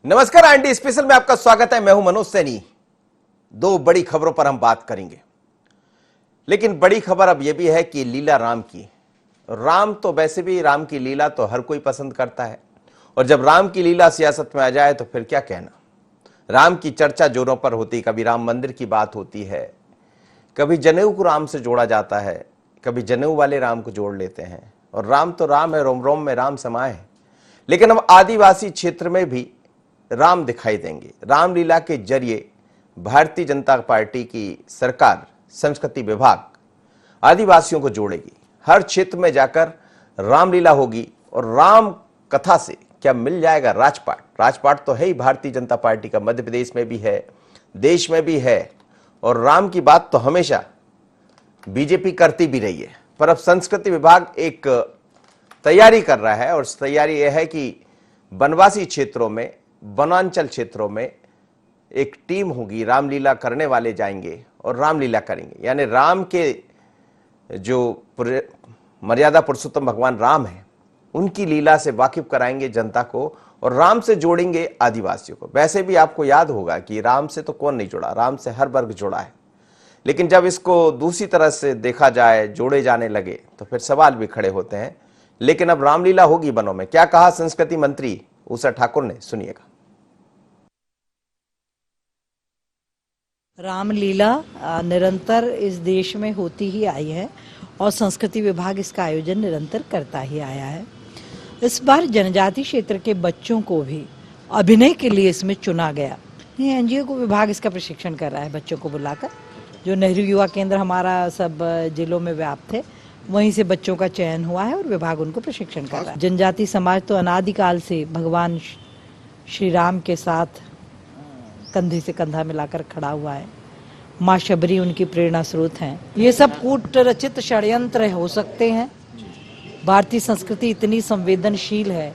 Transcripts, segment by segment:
नमस्कार IND special में आपका स्वागत है। मैं हूं मनोज सैनी। दो बड़ी खबरों पर हम बात करेंगे, लेकिन बड़ी खबर अब यह भी है कि लीला राम की। राम तो वैसे भी, राम की लीला तो हर कोई पसंद करता है, और जब राम की लीला सियासत में आ जाए तो फिर क्या कहना। राम की चर्चा जोरों पर होती, कभी राम मंदिर की बात होती है, कभी जनेऊ को राम से जोड़ा जाता है, कभी जनेऊ वाले राम को जोड़ लेते हैं। और राम तो राम है, रोम रोम में राम समाये है। लेकिन अब आदिवासी क्षेत्र में भी राम दिखाई देंगे। रामलीला के जरिए भारतीय जनता पार्टी की सरकार, संस्कृति विभाग आदिवासियों को जोड़ेगी। हर क्षेत्र में जाकर रामलीला होगी, और राम कथा से क्या मिल जाएगा राजपाट। राजपाट तो है ही भारतीय जनता पार्टी का, मध्य प्रदेश में भी है, देश में भी है, और राम की बात तो हमेशा बीजेपी करती भी रही है। पर अब संस्कृति विभाग एक तैयारी कर रहा है, और तैयारी यह है कि वनवासी क्षेत्रों में, वनांचल क्षेत्रों में एक टीम होगी, रामलीला करने वाले जाएंगे और रामलीला करेंगे। यानी राम के जो मर्यादा पुरुषोत्तम भगवान राम है, उनकी लीला से वाकिफ कराएंगे जनता को, और राम से जोड़ेंगे आदिवासियों को। वैसे भी आपको याद होगा कि राम से तो कौन नहीं जुड़ा, राम से हर वर्ग जुड़ा है। लेकिन जब इसको दूसरी तरह से देखा जाए, जोड़े जाने लगे, तो फिर सवाल भी खड़े होते हैं। लेकिन अब रामलीला होगी वनों में। क्या कहा संस्कृति मंत्री उषा ठाकुर ने, सुनिएगा। रामलीला निरंतर इस देश में होती ही आई है, और संस्कृति विभाग इसका आयोजन निरंतर करता ही आया है। इस बार जनजाति क्षेत्र के बच्चों को भी अभिनय के लिए इसमें चुना गया। एनजीओ को विभाग इसका प्रशिक्षण कर रहा है, बच्चों को बुलाकर। जो नेहरू युवा केंद्र हमारा सब जिलों में व्याप्त है, वहीं से बच्चों का चयन हुआ है और विभाग उनको प्रशिक्षण कर रहा है। जनजाति समाज तो अनादिकाल से भगवान श्री राम के साथ कंधे से कंधा मिलाकर खड़ा हुआ है। माँ शबरी उनकी प्रेरणा स्रोत हैं। ये सब कूट रचित षड्यंत्र हो सकते हैं। भारतीय संस्कृति इतनी संवेदनशील है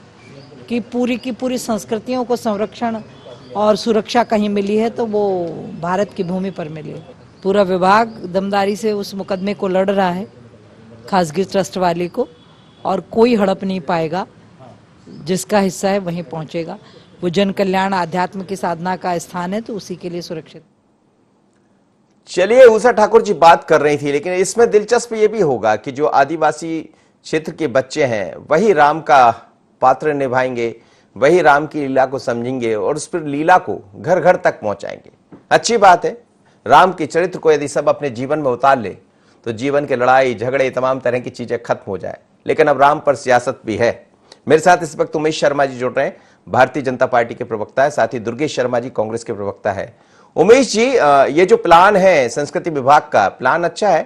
कि पूरी की पूरी संस्कृतियों को संरक्षण और सुरक्षा कहीं मिली है तो वो भारत की भूमि पर मिली है। पूरा विभाग दमदारी से उस मुकदमे को लड़ रहा है, खासगी ट्रस्ट वाले को, और कोई हड़प नहीं पाएगा। जिसका हिस्सा है वहीं पहुंचेगा। वो जन कल्याण आध्यात्म की साधना का स्थान है, तो उसी के लिए सुरक्षित। चलिए, उषा ठाकुर जी बात कर रही थी, लेकिन इसमें दिलचस्प ये भी होगा कि जो आदिवासी क्षेत्र के बच्चे हैं वही राम का पात्र निभाएंगे, वही राम की लीला को समझेंगे और उस पर लीला को घर घर तक पहुंचाएंगे। अच्छी बात है। राम के चरित्र को यदि सब अपने जीवन में उतार ले तो जीवन के लड़ाई झगड़े तमाम तरह की चीजें खत्म हो जाए। लेकिन अब राम पर सियासत भी है। मेरे साथ इस वक्त उमेश शर्मा जी जुड़ रहे हैं, भारतीय जनता पार्टी के प्रवक्ता है, साथ ही दुर्गेश शर्मा जी कांग्रेस के प्रवक्ता है। उमेश जी, ये जो प्लान है संस्कृति विभाग का, प्लान अच्छा है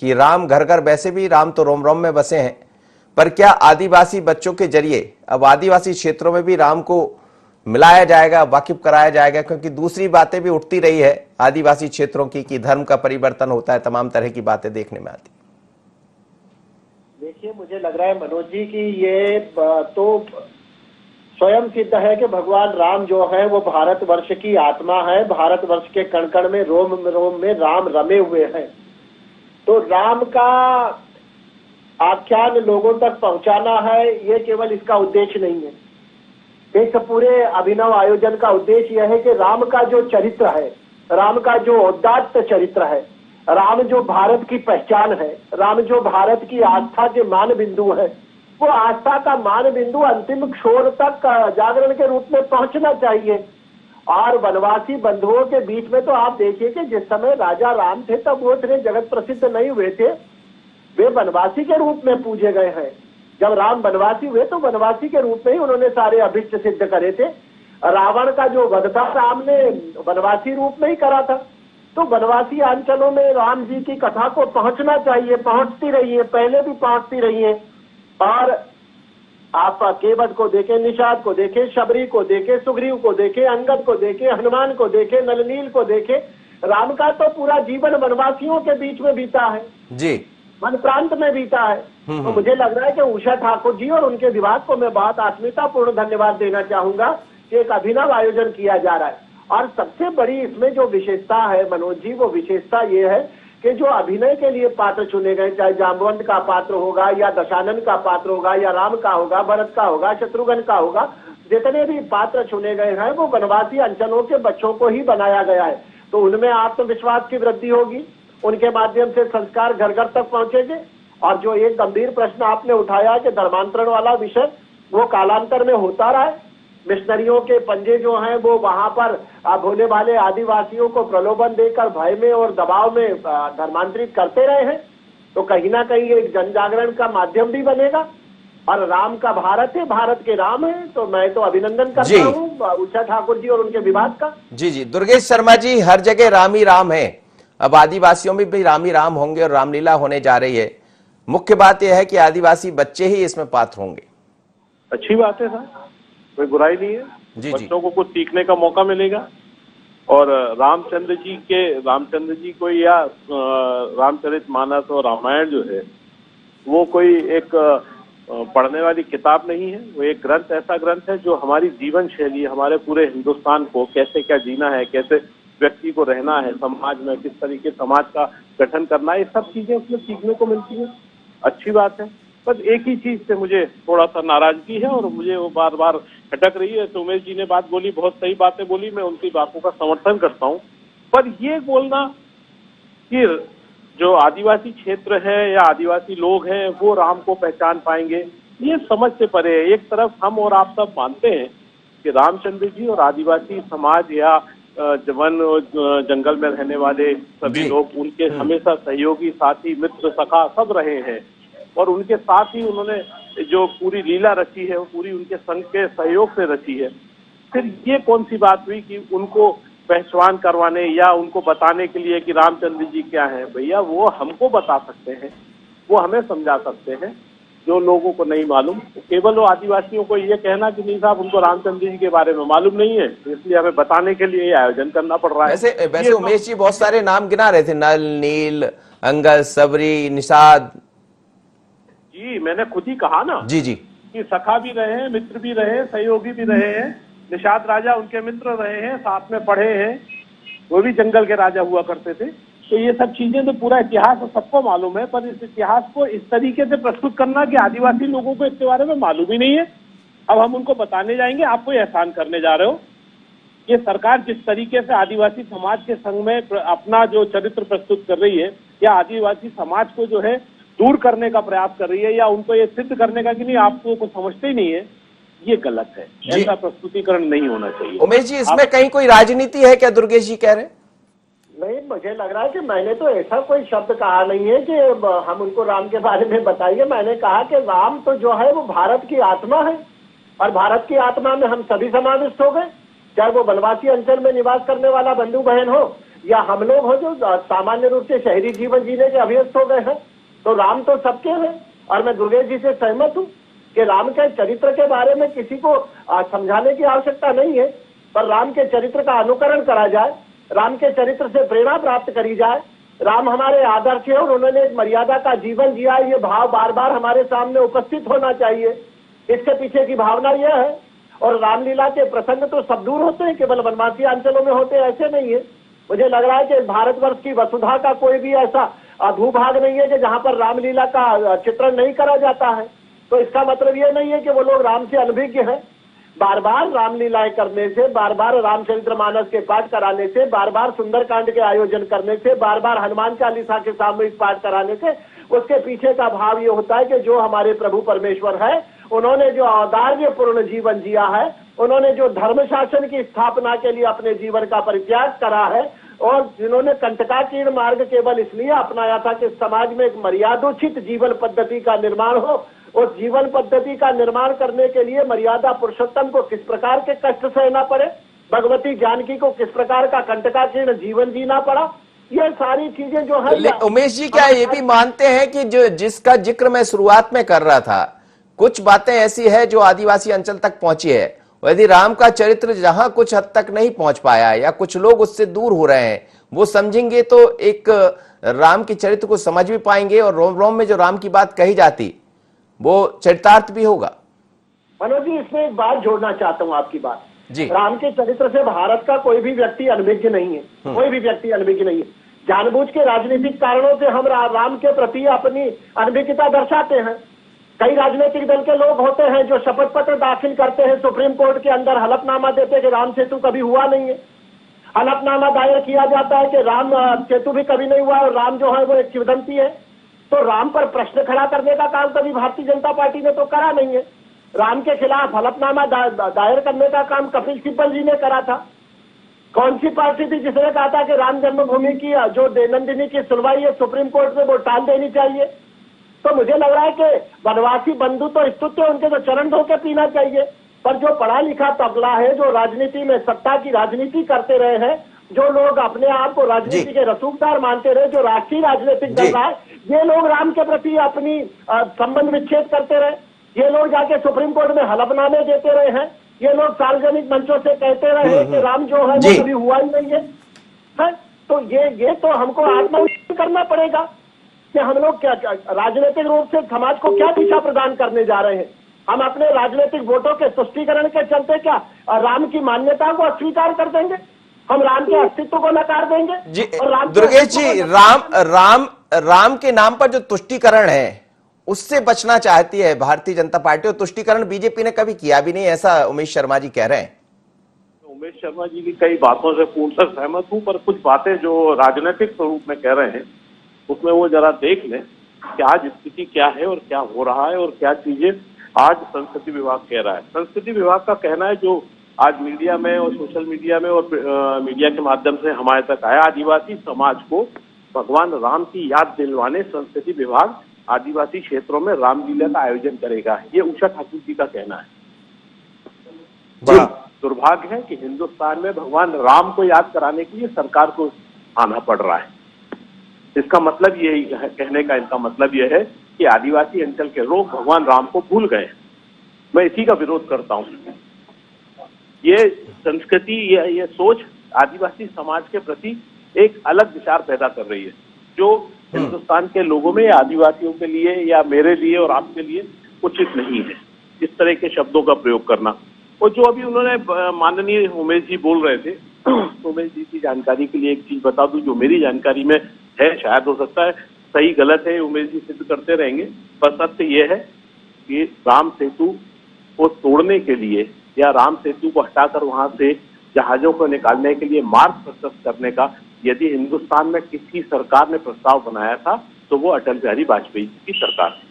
कि राम घर घर, वैसे भी राम तो रोम रोम में बसे हैं, पर क्या आदिवासी बच्चों के जरिए अब आदिवासी क्षेत्रों में भी राम को मिलाया जाएगा, वाकिफ कराया जाएगा? क्योंकि दूसरी बातें भी उठती रही है आदिवासी क्षेत्रों की कि धर्म का परिवर्तन होता है, तमाम तरह की बातें देखने में आती। देखिए, मुझे लग रहा है मनोज जी कि ये तो स्वयं सिद्ध है कि भगवान राम जो है वो भारतवर्ष की आत्मा है। भारतवर्ष के कण कण में, रोम रोम में राम रमे हुए हैं। तो राम का आख्यान लोगों तक पहुंचाना है, ये केवल इसका उद्देश्य नहीं है। इस पूरे अभिनव आयोजन का उद्देश्य यह है कि राम का जो चरित्र है, राम का जो उदात्त चरित्र है, राम जो भारत की पहचान है, राम जो भारत की आस्था के मान बिंदु है, वो आस्था का मान बिंदु अंतिम छोर तक जागरण के रूप में पहुंचना चाहिए। और वनवासी बंधुओं के बीच में तो आप देखिए कि जिस समय राजा राम थे तब वो इतने जगत प्रसिद्ध नहीं हुए थे, वे वनवासी के रूप में पूजे गए हैं। जब राम वनवासी हुए तो वनवासी के रूप में ही उन्होंने सारे अभिष्ट सिद्ध करे थे। रावण का जो वध था राम ने वनवासी रूप में ही करा था। तो वनवासी अंचलों में राम जी की कथा को पहुंचना चाहिए, पहुंचती रही है, पहले भी पहुंचती रही है। और आप केवट को देखें, निषाद को देखें, शबरी को देखें, सुग्रीव को देखें, अंगद को देखें, हनुमान को देखें, नलनील को देखें, राम का तो पूरा जीवन वनवासियों के बीच में बीता है जी, वन प्रांत में बीता है। तो मुझे लग रहा है कि उषा ठाकुर जी और उनके विभाग को मैं बहुत आत्मीयतापूर्ण धन्यवाद देना चाहूंगा कि एक अभिनव आयोजन किया जा रहा है। और सबसे बड़ी इसमें जो विशेषता है मनोज जी, वो विशेषता ये है कि जो अभिनय के लिए पात्र चुने गए, चाहे जाम्बवंत का पात्र होगा या दशानन का पात्र होगा या राम का होगा, भरत का होगा, शत्रुघ्न का होगा, जितने भी पात्र चुने गए हैं वो वनवासी अंचलों के बच्चों को ही बनाया गया है। तो उनमें आत्मविश्वास की वृद्धि होगी, उनके माध्यम से संस्कार घर घर तक पहुंचेंगे। और जो एक गंभीर प्रश्न आपने उठाया कि धर्मांतरण वाला विषय, वो कालांतर में होता रहा है। मिशनरियों के पंजे जो हैं वो वहां पर भोले भाले आदिवासियों को प्रलोभन देकर भय में और दबाव में धर्मांतरित करते रहे हैं। तो कहीं ना कहीं एक जन जागरण का माध्यम भी बनेगा। और राम का भारत है, भारत के राम है। तो मैं तो अभिनंदन करता हूँ उषा ठाकुर जी और उनके विभाग का। जी दुर्गेश शर्मा जी, हर जगह राम ही राम है, अब आदिवासियों में भी राम ही राम होंगे और रामलीला होने जा रही है। मुख्य बात यह है कि आदिवासी बच्चे ही इसमें पात्र होंगे। अच्छी बात है सर, कोई बुराई नहीं है। बच्चों को कुछ सीखने का मौका मिलेगा। और रामचंद्र जी को या रामचरितमानस और रामायण जो है वो कोई एक पढ़ने वाली किताब नहीं है। वो एक ग्रंथ, ऐसा ग्रंथ है जो हमारी जीवन शैली, हमारे पूरे हिंदुस्तान को कैसे क्या जीना है, कैसे व्यक्ति को रहना है समाज में, किस तरीके समाज का गठन करना है, ये सब चीजें उसमें सीखने को मिलती है। अच्छी बात है। बस एक ही चीज से मुझे थोड़ा सा नाराजगी है और मुझे वो बार बार खटक रही है। तो उमेश जी ने बात बोली, बहुत सही बातें बोली, मैं उनकी बातों का समर्थन करता हूँ। पर ये बोलना कि जो आदिवासी क्षेत्र है या आदिवासी लोग हैं वो राम को पहचान पाएंगे, ये समझ से परे है। एक तरफ हम और आप सब मानते हैं कि रामचंद्र जी और आदिवासी समाज या वन जंगल में रहने वाले सभी लोग उनके हमेशा सहयोगी, साथी, मित्र, सखा सब रहे हैं। और उनके साथ ही उन्होंने जो पूरी लीला रची है वो पूरी उनके संघ के सहयोग से रची है। फिर ये कौन सी बात हुई कि उनको पहचान करवाने या उनको बताने के लिए कि रामचंद्र जी क्या है? भैया वो हमको बता सकते हैं, वो हमें समझा सकते हैं। जो लोगों को नहीं मालूम, केवल वो आदिवासियों को ये कहना कि नहीं साहब उनको रामचंद्र जी के बारे में मालूम नहीं है, इसलिए हमें बताने के लिए ये आयोजन करना पड़ रहा है। वैसे उमेश जी बहुत सारे नाम गिना रहे थे, नल, नील, अंगद, सबरी, निषाद। जी मैंने खुद ही कहा ना जी कि सखा भी रहे हैं, मित्र भी रहे हैं, सहयोगी भी रहे हैं। निषाद राजा उनके मित्र रहे हैं, साथ में पढ़े हैं, वो भी जंगल के राजा हुआ करते थे। तो ये सब चीजें तो पूरा इतिहास सबको मालूम है, पर इस इतिहास को इस तरीके से प्रस्तुत करना कि आदिवासी लोगों को इसके बारे में मालूम ही नहीं है, अब हम उनको बताने जाएंगे, आप कोई एहसान करने जा रहे हो। ये सरकार जिस तरीके से आदिवासी समाज के संग में अपना जो चरित्र प्रस्तुत कर रही है या आदिवासी समाज को जो है दूर करने का प्रयास कर रही है या उनको ये सिद्ध करने का कि नहीं आपको कुछ समझते ही नहीं है, ये गलत है। ऐसा प्रस्तुति नहीं होना चाहिए। उमेश जी, इसमें कहीं कोई राजनीति है क्या? दुर्गेश जी कह रहे हैं। नहीं, मुझे लग रहा है कि मैंने तो ऐसा कोई शब्द कहा नहीं है कि हम उनको राम के बारे में बताइए। मैंने कहा कि राम तो जो है वो भारत की आत्मा है और भारत की आत्मा में हम सभी समाविष्ट हो गए, चाहे वो वनवासी अंचल में निवास करने वाला बंधु बहन हो या हम लोग हो जो सामान्य रूप से शहरी जीवन जीने के अभ्यस्त हो गए हैं। तो राम तो सबके हैं। और मैं दुर्गेश जी से सहमत हूँ कि राम के चरित्र के बारे में किसी को समझाने की आवश्यकता नहीं है, पर राम के चरित्र का अनुकरण करा जाए, राम के चरित्र से प्रेरणा प्राप्त करी जाए। राम हमारे आदर्श है और उन्होंने एक मर्यादा का जीवन जिया, ये भाव बार बार हमारे सामने उपस्थित होना चाहिए। इसके पीछे की भावना यह है। और रामलीला के प्रसंग तो सब दूर होते हैं, केवल वनवासी अंचलों में होते हैं ऐसे नहीं है। मुझे लग रहा है कि भारतवर्ष की वसुधा का कोई भी ऐसा भूभाग नहीं है कि जहां पर रामलीला का चित्रण नहीं करा जाता है। तो इसका मतलब ये नहीं है कि वो लोग राम से अनभिज्ञ हैं। बार बार रामलीलाएं करने से, बार बार रामचरितमानस के पाठ कराने से, बार बार सुंदरकांड के आयोजन करने से, बार बार हनुमान चालीसा के सामूहिक पाठ कराने से उसके पीछे का भाव ये होता है कि जो हमारे प्रभु परमेश्वर है उन्होंने जो औदार्यपूर्ण जीवन जिया है, उन्होंने जो धर्म शासन की स्थापना के लिए अपने जीवन का परित्याग करा है और जिन्होंने कंटकाकीर्ण मार्ग केवल इसलिए अपनाया था कि समाज में एक मर्यादोचित जीवन पद्धति का निर्माण हो। उस जीवन पद्धति का निर्माण करने के लिए मर्यादा पुरुषोत्तम को किस प्रकार के कष्ट सहना पड़े, भगवती जानकी को किस प्रकार का कंटकाकीर्ण जीवन जीना पड़ा, ये सारी चीजें जो है। उमेश जी, क्या ये भी मानते हैं कि जो जिसका जिक्र मैं शुरुआत में कर रहा था, कुछ बातें ऐसी है जो आदिवासी अंचल तक पहुंची है, यदि राम का चरित्र जहां कुछ हद तक नहीं पहुंच पाया या कुछ लोग उससे दूर हो रहे हैं, वो समझेंगे तो एक राम के चरित्र को समझ भी पाएंगे और रोम रोम में जो राम की बात कही जाती वो चरितार्थ भी होगा। मनोज जी, इसमें एक बात जोड़ना चाहता हूँ आपकी बात जी। राम के चरित्र से भारत का कोई भी व्यक्ति अनभिज्ञ नहीं है, कोई भी व्यक्ति अनभिज्ञ नहीं है। जानबूझ के राजनीतिक कारणों से हम राम के प्रति अपनी अनभिज्ञता दर्शाते हैं। कई राजनीतिक दल के लोग होते हैं जो शपथ पत्र दाखिल करते हैं सुप्रीम कोर्ट के अंदर, हलफनामा देते हैं कि राम सेतु कभी हुआ नहीं है। हलफनामा दायर किया जाता है कि राम सेतु भी कभी नहीं हुआ और राम जो है वो एक किंवदंती है। तो राम पर प्रश्न खड़ा करने का काम कभी भारतीय जनता पार्टी ने तो करा नहीं है। राम के खिलाफ हलफनामा दायर करने का काम कपिल सिब्बल जी ने करा था। कौन सी पार्टी थी जिसने कहा था कि राम जन्मभूमि की जो दैनंदिनी की सुनवाई है सुप्रीम कोर्ट में वो टाल देनी चाहिए? तो मुझे लग रहा है कि वनवासी बंधु तो स्तुत्य, उनके तो चरण धो के पीना चाहिए। पर जो पढ़ा लिखा तबला है, जो राजनीति में सत्ता की राजनीति करते रहे हैं, जो लोग अपने आप को राजनीति के रसूखदार मानते रहे, जो राष्ट्रीय राजनीतिक दल रहा है, ये लोग राम के प्रति अपनी संबंध विच्छेद करते रहे। ये लोग जाके सुप्रीम कोर्ट में हलफनामे देते रहे हैं। ये लोग सार्वजनिक मंचों से कहते रहे कि राम जो है वो कभी हुआ ही नहीं है। तो ये तो हमको आत्मविश्वास करना पड़ेगा कि हम लोग क्या राजनीतिक रूप से समाज को क्या दिशा प्रदान करने जा रहे हैं। हम अपने राजनीतिक वोटों के तुष्टीकरण के चलते क्या राम की मान्यता को अस्वीकार कर देंगे? हम राम के अस्तित्व को नकार देंगे? जी और दुर्गेश जी, राम के नाम पर जो तुष्टीकरण है उससे बचना चाहती है भारतीय जनता पार्टी, और तुष्टीकरण बीजेपी ने कभी किया भी नहीं, ऐसा उमेश शर्मा जी कह रहे हैं। उमेश शर्मा जी की कई बातों से पूर्णतः सहमत हूं, पर कुछ बातें जो राजनीतिक स्वरूप में कह रहे हैं उसमें वो जरा देख लें कि आज स्थिति क्या है और क्या हो रहा है और क्या चीजें आज संस्कृति विभाग कह रहा है। संस्कृति विभाग का कहना है, जो आज मीडिया में और सोशल मीडिया में और मीडिया के माध्यम से हमारे तक आया, आदिवासी समाज को भगवान राम की याद दिलवाने संस्कृति विभाग आदिवासी क्षेत्रों में रामलीला का आयोजन करेगा। ये उषा ठाकुर जी का कहना है। बड़ा दुर्भाग्य है कि हिंदुस्तान में भगवान राम को याद कराने के लिए सरकार को आना पड़ रहा है। इसका मतलब यही है, कहने का इनका मतलब यह है कि आदिवासी अंचल के लोग भगवान राम को भूल गए। मैं इसी का विरोध करता हूं। ये संस्कृति, ये सोच आदिवासी समाज के प्रति एक अलग विचार पैदा कर रही है, जो हिंदुस्तान के लोगों में या आदिवासियों के लिए या मेरे लिए और आपके लिए उचित नहीं है इस तरह के शब्दों का प्रयोग करना। और जो अभी उन्होंने माननीय उमेश जी बोल रहे थे, उमेश जी की जानकारी के लिए एक चीज बता दूं जो मेरी जानकारी में है, शायद हो सकता है सही गलत है, उमेश जी सिद्ध करते रहेंगे, पर सत्य यह है कि राम सेतु को तोड़ने के लिए या राम सेतु को हटाकर वहां से जहाजों को निकालने के लिए मार्ग प्रशस्त करने का यदि हिंदुस्तान में किसी सरकार ने प्रस्ताव बनाया था तो वो अटल बिहारी वाजपेयी की सरकार थी।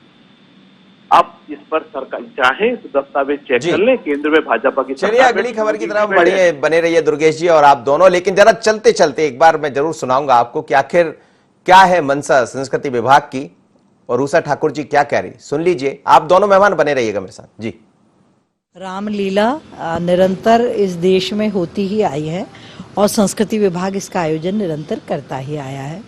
अब इस पर सरकार चाहे तो दस्तावेज चेक कर लें, केंद्र में भाजपा की। चलिए अगली खबर की तरफ बने रहिए दुर्गेश जी और आप दोनों, लेकिन जरा चलते चलते एक बार मैं जरूर सुनाऊंगा आपको कि आखिर क्या है मंशा संस्कृति विभाग की और उषा ठाकुर जी क्या कह रही, सुन लीजिए। आप दोनों मेहमान बने रहिएगा मेरे साथ जी। रामलीला निरंतर इस देश में होती ही आई है और संस्कृति विभाग इसका आयोजन निरंतर करता ही आया है।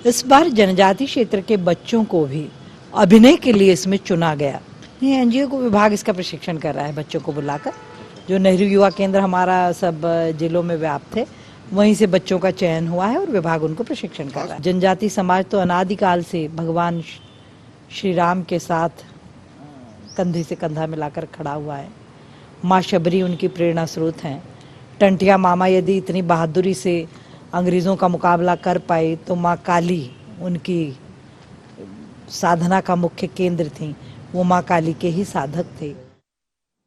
इस बार जनजाति क्षेत्र के बच्चों को भी अभिनय के लिए इसमें चुना गया। एनजीओ को विभाग इसका प्रशिक्षण कर रहा है बच्चों को बुलाकर। जो नेहरू युवा केंद्र हमारा सब जिलों में व्याप्त है, वहीं से बच्चों का चयन हुआ है और विभाग उनको प्रशिक्षण कर रहा है। जनजाति समाज तो अनादिकाल से भगवान श्री राम के साथ कंधे से कंधा मिलाकर खड़ा हुआ है। माँ शबरी उनकी प्रेरणा स्रोत हैं। टंटिया मामा यदि इतनी बहादुरी से अंग्रेज़ों का मुकाबला कर पाए तो माँ काली उनकी साधना का मुख्य केंद्र थी। वो माँ काली के ही साधक थे।